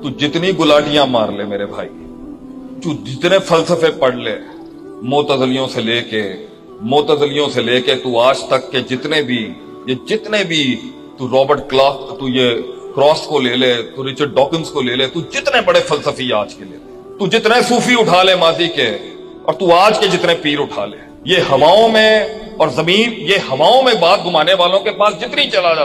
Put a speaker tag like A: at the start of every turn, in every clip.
A: تو جتنی گلاٹیاں مار لے میرے بھائی، تو جتنے فلسفے پڑھ لے، معتزلیوں سے لے کے تو آج تک کے جتنے بھی تو رابرٹ کلارک، تو یہ کراس کو لے لے، تو رچرڈ ڈاکنز کو لے لے، تو جتنے بڑے فلسفی آج کے لے لے، تو جتنے صوفی اٹھا لے ماضی کے، اور تو آج کے جتنے پیر اٹھا لے، یہ ہواؤں میں اور زمین، یہ ہواؤں میں بات گمانے والوں کے پاس جتنی چلا جا،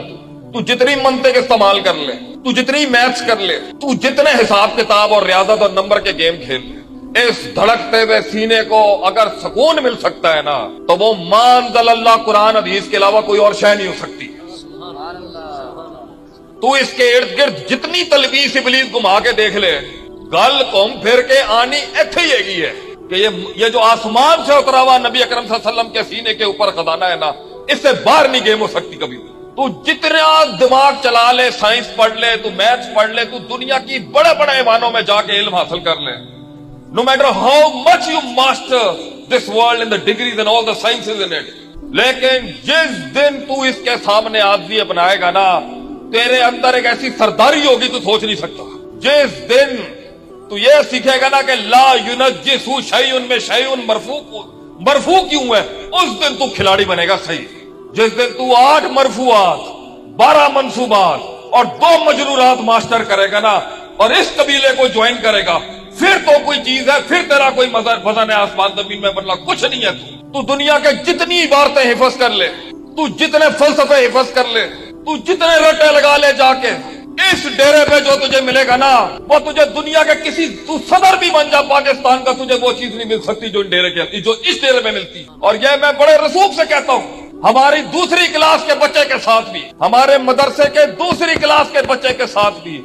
A: تو جتنی منطق استعمال کر لے، تو جتنی میتھس کر لے، تو جتنے حساب کتاب اور ریاضت اور نمبر کے گیم کھیل لے، اس دھڑکتے ہوئے سینے کو اگر سکون مل سکتا ہے نا، تو وہ ما انزل اللہ قرآن حدیث کے علاوہ کوئی اور شے نہیں ہو سکتی۔ تو اس کے ارد گرد جتنی تلبیس ابلیس گھما کے دیکھ لے، گل گھوم پھر کے آنی ایتھے ہی ایگی ہے کہ یہ جو آسمان سے اترا ہوا نبی اکرم صلی اللہ علیہ وسلم کے سینے کے اوپر خزانہ ہے نا، اس سے باہر نہیں گیم ہو سکتی کبھی۔ تو جتنا دماغ چلا لے، سائنس پڑھ لے، تو میتھس پڑھ لے، تو دنیا کی بڑے بڑے ایوانوں میں جا کے علم حاصل کر لے، no matter how much you master this world and the degrees and all the sciences in it، لیکن جس دن تو اس کے سامنے عاجزی بنائے گا نا، تیرے اندر ایک ایسی سرداری ہوگی تو سوچ نہیں سکتا۔ جس دن تو یہ سیکھے گا نا کہ لا ينجس شیء میں شیء مرفوع کیوں ہے، اس دن تو کھلاڑی بنے گا صحیح۔ جس دن تو 8 مرفوعات، 12 منصوبات اور 2 مجرورات ماسٹر کرے گا نا، اور اس قبیلے کو جوائن کرے گا، پھر تو کوئی چیز ہے، پھر تیرا کوئی وزن ہے آسمان زمین میں، ورنہ کچھ نہیں ہے۔ تو دنیا کے جتنی عبارتیں حفظ کر لے، تو جتنے فلسفے حفظ کر لے، تو جتنے رٹے لگا لے جا کے، اس ڈیرے پہ جو تجھے ملے گا نا، وہ تجھے دنیا کے تو صدر بھی بن جا پاکستان کا، تجھے وہ چیز نہیں مل سکتی جو اس ڈیرے میں ملتی۔ اور یہ میں بڑے رسوخ سے کہتا ہوں، ہماری دوسری کلاس کے بچے کے ساتھ بھی، ہمارے مدرسے کے دوسری کلاس کے بچے کے ساتھ بھی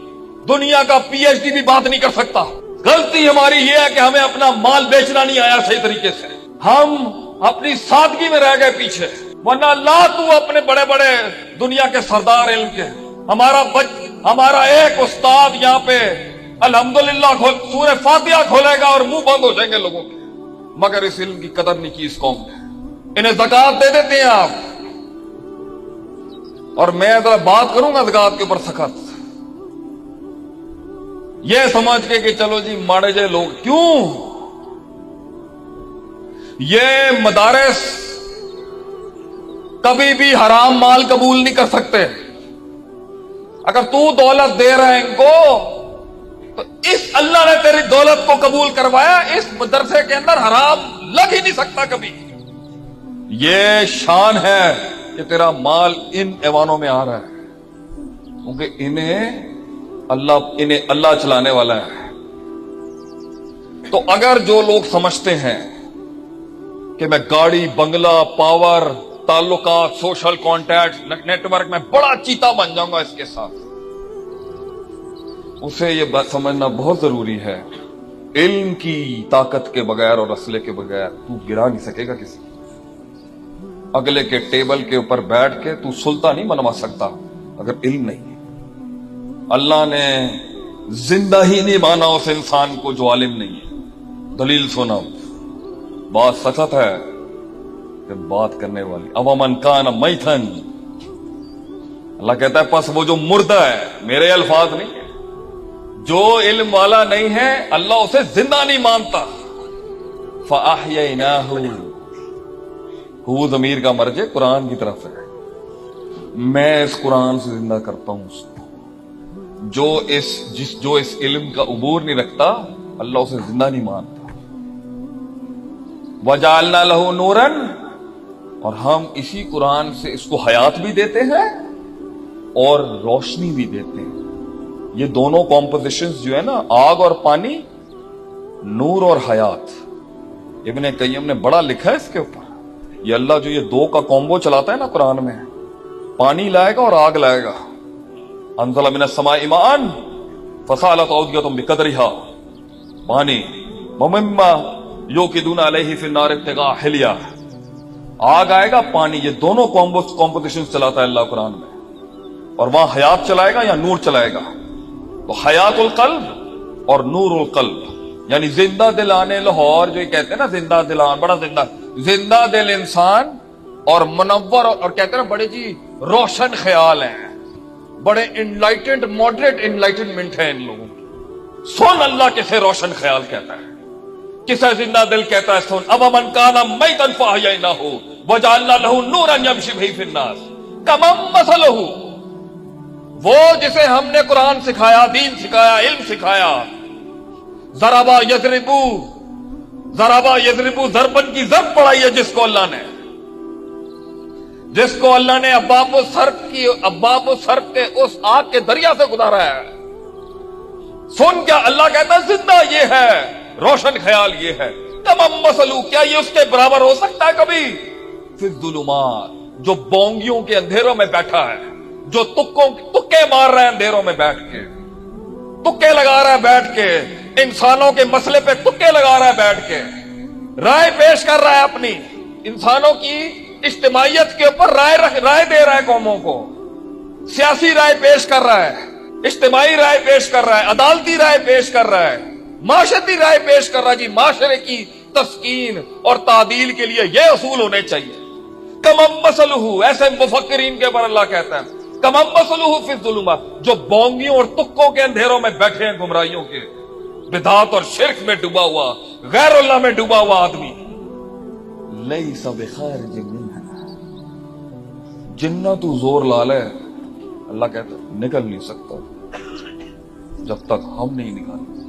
A: دنیا کا پی ایچ ڈی بھی بات نہیں کر سکتا۔ غلطی ہماری یہ ہے کہ ہمیں اپنا مال بیچنا نہیں آیا صحیح طریقے سے، ہم اپنی سادگی میں رہ گئے پیچھے، ورنہ اللہ تو اپنے بڑے بڑے دنیا کے سردار علم کے، ہمارا ایک استاد یہاں پہ الحمدللہ سورہ فاتحہ کھولے گا اور منہ بند ہو جائیں گے لوگوں کے، مگر اس علم کی قدر نہیں کی اس قوم نے۔ انہیں زکوٰۃ دے دیتے ہیں آپ، اور میں ذرا بات کروں گا زکوٰۃ کے اوپر سخت، یہ سمجھ کے کہ چلو جی ماڑے جے لوگ، کیوں یہ مدارس کبھی بھی حرام مال قبول نہیں کر سکتے۔ اگر تو دولت دے رہا ہے ان کو، تو اس اللہ نے تیری دولت کو قبول کروایا، اس مدرسے کے اندر حرام لگ ہی نہیں سکتا کبھی۔ یہ شان ہے کہ تیرا مال ان ایوانوں میں آ رہا ہے، کیونکہ انہیں اللہ چلانے والا ہے۔ تو اگر جو لوگ سمجھتے ہیں کہ میں گاڑی، بنگلہ، پاور، تعلقات، سوشل کانٹیکٹ، نیٹ ورک میں بڑا چیتا بن جاؤں گا اس کے ساتھ، اسے یہ بات سمجھنا بہت ضروری ہے، علم کی طاقت کے بغیر اور اسلحے کے بغیر تو گرا نہیں سکے گا کسی، اگلے کے ٹیبل کے اوپر بیٹھ کے تو سلطان نہیں بنوا سکتا اگر علم نہیں ہے۔ اللہ نے زندہ ہی نہیں مانا اس انسان کو جو عالم نہیں ہے۔ دلیل سنا، بات سچت ہے کہ بات کرنے والی اوامن کان میتن، اللہ کہتا ہے پس وہ جو مردہ ہے، میرے الفاظ نہیں ہے، جو علم والا نہیں ہے اللہ اسے زندہ نہیں مانتا۔ فَأَحْيَيْنَاهُ، وہ ضمیر کا مرجع قرآن کی طرف ہے، میں اس قرآن سے زندہ کرتا ہوں اس کو، جو اس علم کا عبور نہیں رکھتا اللہ اسے زندہ نہیں مانتا۔ وَجَعَلْنَا لَهُ نُورًا، اور ہم اسی قرآن سے اس کو حیات بھی دیتے ہیں اور روشنی بھی دیتے ہیں۔ یہ دونوں کمپوزیشنز جو ہے نا، آگ اور پانی، نور اور حیات، ابن قیم نے بڑا لکھا ہے اس کے اوپر۔ یہ اللہ جو یہ دو کا کومبو چلاتا ہے نا قرآن میں، پانی لائے گا اور آگ لائے گا۔ انزل من السماء ماء فسالت اودية بقدرها، پانی، ومما يوقدون عليه في النار ابتغاء حلية، آگ آئے گا، پانی، یہ دونوں کمپوزیشن چلاتا ہے اللہ قرآن میں، اور وہاں حیات چلائے گا یا نور چلائے گا۔ تو حیات القلب اور نور القلب، یعنی زندہ دل آنے لاہور، جو یہ کہتے ہیں نا زندہ دلان، بڑا زندہ دل انسان، اور منور، اور کہتے ہیں نا بڑے جی روشن خیال ہیں، بڑے انلائٹنڈ، ماڈریٹ انلائٹنمنٹ ہے ان لوگوں کی۔ سن اللہ کسے روشن خیال کہتا ہے، کسے زندہ دل کہتا ہے سن۔ اب من کان میتا فاحییناہ وجعلنا لہ نورا یمشی بہ فی الناس کمن مثلہ، وہ جسے ہم نے قرآن سکھایا، دین سکھایا، علم سکھایا، ضربا یضربو ضربن کی ضرب پڑھائی ہے جس کو اللہ نے ابواب السرق کے اس آگ کے دریا سے گزارا ہے۔ سن، کیا اللہ کہتا ہے زندہ یہ ہے، روشن خیال یہ ہے، تمام مسلو، کیا یہ اس کے برابر ہو سکتا ہے کبھی؟ فی الظلمات، جو بونگیوں کے اندھیروں میں بیٹھا ہے، جو تکے مار رہا ہے اندھیروں میں بیٹھ کے، تکے لگا رہا ہے بیٹھ کے، انسانوں کے مسئلے پہ تکے لگا رہا ہے بیٹھ کے، رائے پیش کر رہا ہے اپنی، انسانوں کی اجتماعیت کے اوپر رائے دے رہا ہے، قوموں کو سیاسی رائے پیش کر رہا ہے، اجتماعی رائے پیش کر رہا ہے، عدالتی رائے پیش کر رہا ہے، معاشرتی رائے پیش کر رہا ہے۔ جی معاشرے کی تسکین اور تعدیل کے لیے یہ اصول ہونے چاہیے۔ کمم مثلہ، ایسے مفکرین کے اوپر اللہ کہتا ہے کمم مثلہ فی الظلمات، جو بونگیوں اور تکوں کے اندھیروں میں بیٹھے ہیں، گمراہیوں کے، بدعات اور شرک میں ڈوبا ہوا، غیر اللہ میں ڈوبا ہوا آدمی، لیس بخارج منہا، جنہ تو زور لا لے، اللہ کہتا ہے نکل نہیں سکتا جب تک ہم نہیں نکالیں۔